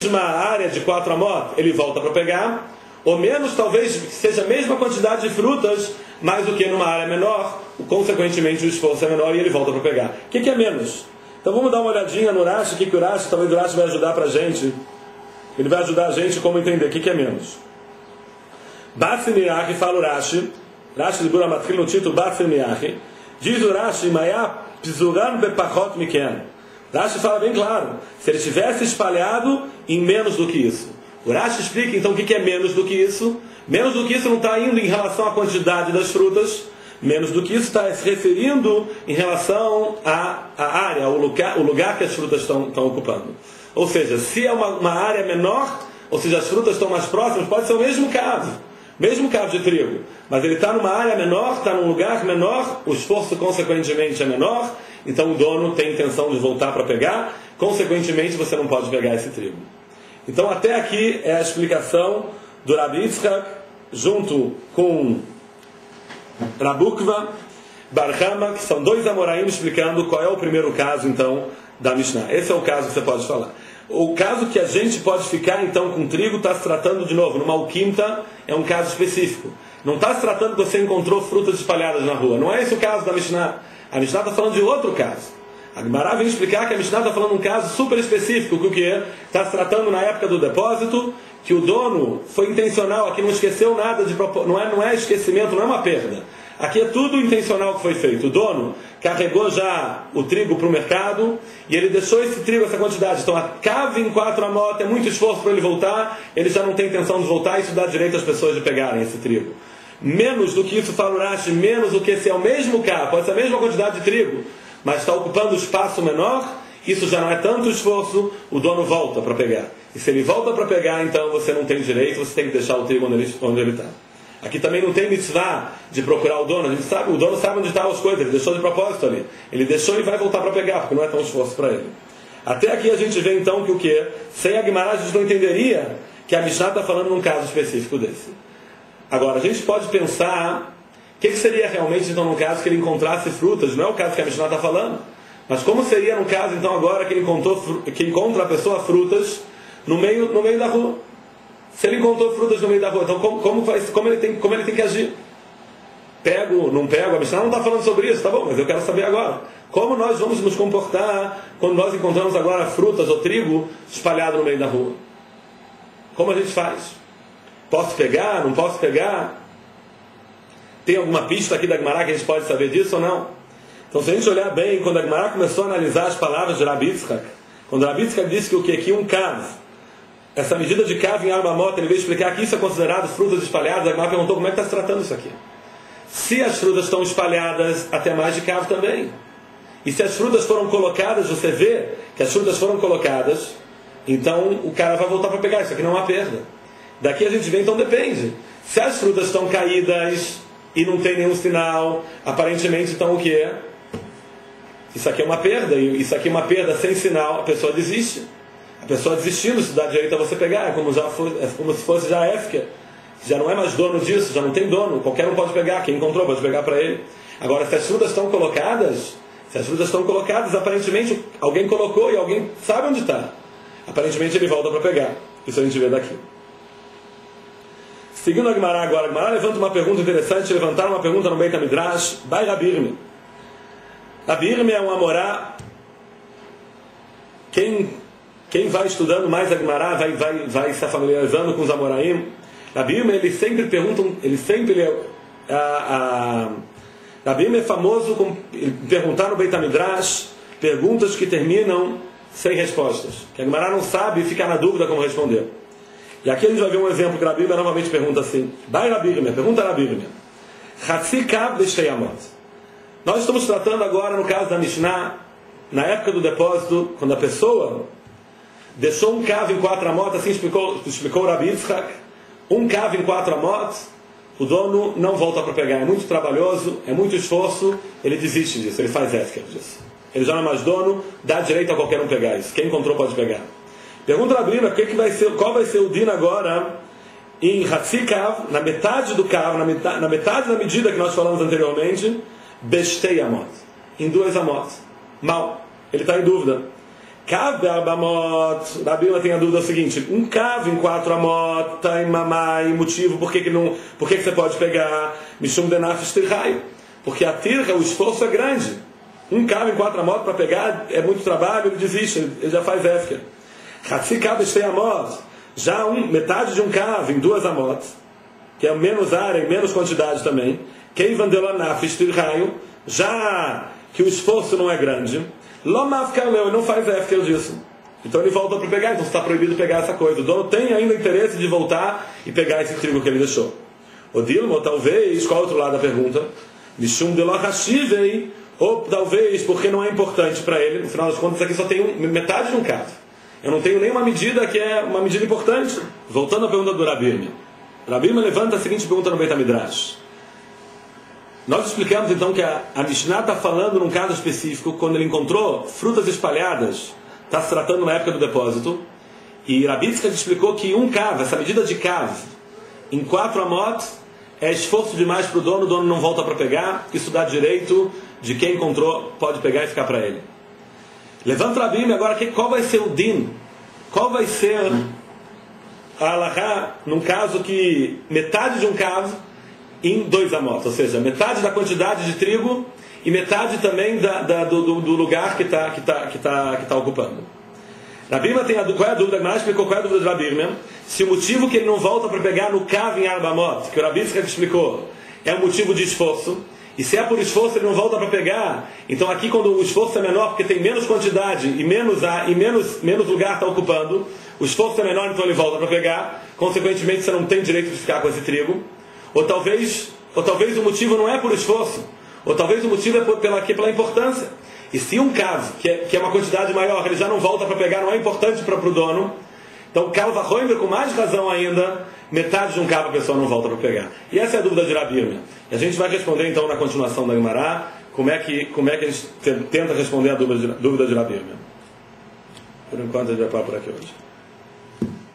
mesma área de 4 amot, ele volta para pegar, ou menos, talvez seja a mesma quantidade de frutas, mas do que numa área menor, consequentemente o esforço é menor e ele volta para pegar. O que é menos? Então vamos dar uma olhadinha no Rashi, o que o Rashi, talvez o Rashi vai ajudar para a gente. Ele vai ajudar a gente como entender o que é menos. Batsi Miyahi, fala o Rashi de Bura Matril no título Batsi Miyahi, diz o Rashi, Maya Pizuran Bepachot Miken. Rashi fala bem claro, se ele tivesse espalhado em menos do que isso. O Rashi explica então o que é menos do que isso. Menos do que isso não está indo em relação à quantidade das frutas, menos do que isso está se referindo em relação à área, o lugar que as frutas estão ocupando. Ou seja, se é uma área menor, ou seja, as frutas estão mais próximas, pode ser o mesmo cavo de trigo, mas ele está numa área menor, está num lugar menor, o esforço consequentemente é menor, então o dono tem intenção de voltar para pegar, consequentemente você não pode pegar esse trigo. Então até aqui é a explicação do Rabi Yitzchak junto com Rabukva, Barhama, que são dois amoraim explicando qual é o primeiro caso então da Mishnah. Esse é o caso que você pode falar. O caso que a gente pode ficar então com trigo está se tratando de novo, numa alquimta, é um caso específico. Não está se tratando que você encontrou frutas espalhadas na rua. Não é esse o caso da Mishnah. A Mishnah está falando de outro caso. A Gemara vem explicar que a Mishnah está falando de um caso super específico, que o que é? Está se tratando na época do depósito, que o dono foi intencional, aqui não esqueceu nada de propósito, não é esquecimento, não é uma perda. Aqui é tudo intencional que foi feito. O dono carregou já o trigo para o mercado e ele deixou esse trigo, essa quantidade. Então a cave em 4 amot, é muito esforço para ele voltar, ele já não tem intenção de voltar, isso dá direito às pessoas de pegarem esse trigo. Menos do que isso, fala o Rashi, menos do que se é o mesmo cave, pode ser a mesma quantidade de trigo, mas está ocupando espaço menor, isso já não é tanto esforço, o dono volta para pegar. E se ele volta para pegar, então você não tem direito, você tem que deixar o trigo onde ele está. Aqui também não tem mitzvah de procurar o dono, a gente sabe, o dono sabe onde estão as coisas, ele deixou de propósito ali. Ele deixou e vai voltar para pegar, porque não é tão esforço para ele. Até aqui a gente vê então que o quê? Sem a Gemara a gente não entenderia que a Mishnah está falando num caso específico desse. Agora, a gente pode pensar o que seria realmente então no caso que ele encontrasse frutas, não é o caso que a Mishnah está falando, mas como seria no caso então agora que ele encontra a pessoa frutas no meio da rua? Se ele encontrou frutas no meio da rua, então como ele tem que agir? Pego, não pego? A Mishnah não está falando sobre isso, tá bom, mas eu quero saber agora. Como nós vamos nos comportar quando nós encontramos agora frutas ou trigo espalhado no meio da rua? Como a gente faz? Posso pegar? Não posso pegar? Tem alguma pista aqui da Gemara que a gente pode saber disso ou não? Então se a gente olhar bem, quando a Gemara começou a analisar as palavras de Rabi Yitzchak, quando Rabi Yitzchak disse que o que aqui um cavo, essa medida de cavo em armamota, ele veio explicar que isso é considerado frutas espalhadas, a Gemara perguntou como é que está se tratando isso aqui. Se as frutas estão espalhadas, até mais de cavo também. E se as frutas foram colocadas, você vê que as frutas foram colocadas, então o cara vai voltar para pegar, isso aqui não é uma perda. Daqui a gente vê, então depende. Se as frutas estão caídas e não tem nenhum sinal, aparentemente então o que é? Isso aqui é uma perda, e isso aqui é uma perda sem sinal, a pessoa desiste. A pessoa desistindo, isso dá direito a você pegar, é como se fosse já Efker. Já não é mais dono disso, já não tem dono, qualquer um pode pegar, quem encontrou pode pegar para ele. Agora, se as frutas estão colocadas, aparentemente alguém colocou e alguém sabe onde está. Aparentemente ele volta para pegar. Isso a gente vê daqui. Seguindo a Gemara agora, a Gemara levanta uma pergunta interessante, levantaram uma pergunta no Beit HaMidrash, Bai Rabi Irmi. Rabi Irmi é um amorá, quem vai estudando mais a Gemara vai se familiarizando com os amoraim. Rabi Irmi, ele sempre pergunta, Rabi Irmi é famoso por perguntar no Beit HaMidrash perguntas que terminam sem respostas, que a Gemara não sabe e fica na dúvida como responder. E aqui a gente vai ver um exemplo que Rabi Irmi novamente pergunta assim, Bai Rabi Irmi, pergunta Rabi Irmi, Hatsi Kav B'Shtei Amot. Nós estamos tratando agora no caso da Mishnah, na época do depósito, quando a pessoa deixou um cavo em 4 amot, assim explicou o Rabi Yitzchak, um cavo em 4 amot, o dono não volta para pegar, é muito trabalhoso, é muito esforço, ele desiste disso, ele faz Efker disso. Ele já não é mais dono, dá direito a qualquer um pegar isso, quem encontrou pode pegar. Pergunta a Rabi Irmi, qual vai ser o din agora em Hatsi Kav, na metade do Kav, na metade da medida que nós falamos anteriormente, B'Shtei Amot, em 2 amot. Mal, ele está em dúvida. Kav be'arbamot, Rabi tem a dúvida seguinte: um kav em 4 amot, tá em mamai, motivo por que você pode pegar mishum denafis tirhai? Porque a tirha, o esforço é grande. Um kav em 4 amot para pegar é muito trabalho, ele desiste, ele já faz efker. Hatzi kav estei amot, já metade de um kav em 2 amot, que é menos área e menos quantidade também. Keivan delanafis tirhai, já que o esforço não é grande. Lomafkaleu, não faz efker disso. Então ele volta para pegar, então está proibido pegar essa coisa. O dono tem ainda interesse de voltar e pegar esse trigo que ele deixou. O Dilma, talvez, qual é o outro lado da pergunta? Mishum de lohashivei, ou talvez porque não é importante para ele. No final das contas, aqui só tem metade de um caso. Eu não tenho nenhuma medida que é uma medida importante. Voltando à pergunta do Rabirme. Rabirme levanta a seguinte pergunta no Beit HaMidrash. Nós explicamos então que a Mishnah está falando num caso específico, quando ele encontrou frutas espalhadas, está se tratando na época do depósito, e Rabi Yitzchak explicou que um kav, essa medida de kav, em 4 amot, é esforço demais para o dono não volta para pegar, isso dá direito de quem encontrou, pode pegar e ficar para ele. Levanta o Rabi agora, qual vai ser o din? Qual vai ser a halachá, num caso que metade de um kav, em 2 amot, ou seja, metade da quantidade de trigo e metade também do lugar que está ocupando. Rabirma tem qual é a dúvida? Mas explicou qual é a dúvida de Rabirma? Se o motivo que ele não volta para pegar no kav em arbamot, que o Rabi Yitzchak explicou, é um motivo de esforço, e se é por esforço ele não volta para pegar, então aqui quando o esforço é menor, porque tem menos quantidade e menos lugar está ocupando, o esforço é menor, então ele volta para pegar, consequentemente você não tem direito de ficar com esse trigo. Ou talvez o motivo não é por esforço, ou talvez o motivo é pela importância. E se um caso, que é uma quantidade maior, ele já não volta para pegar, não é importante para o dono, então Kalva Roimer, com mais razão ainda, metade de um cavo a pessoa não volta para pegar. E essa é a dúvida de Rabirme. E a gente vai responder então na continuação da Guimará, como é que a gente tenta responder a dúvida de Rabirme. Por enquanto a gente vai parar por aqui hoje.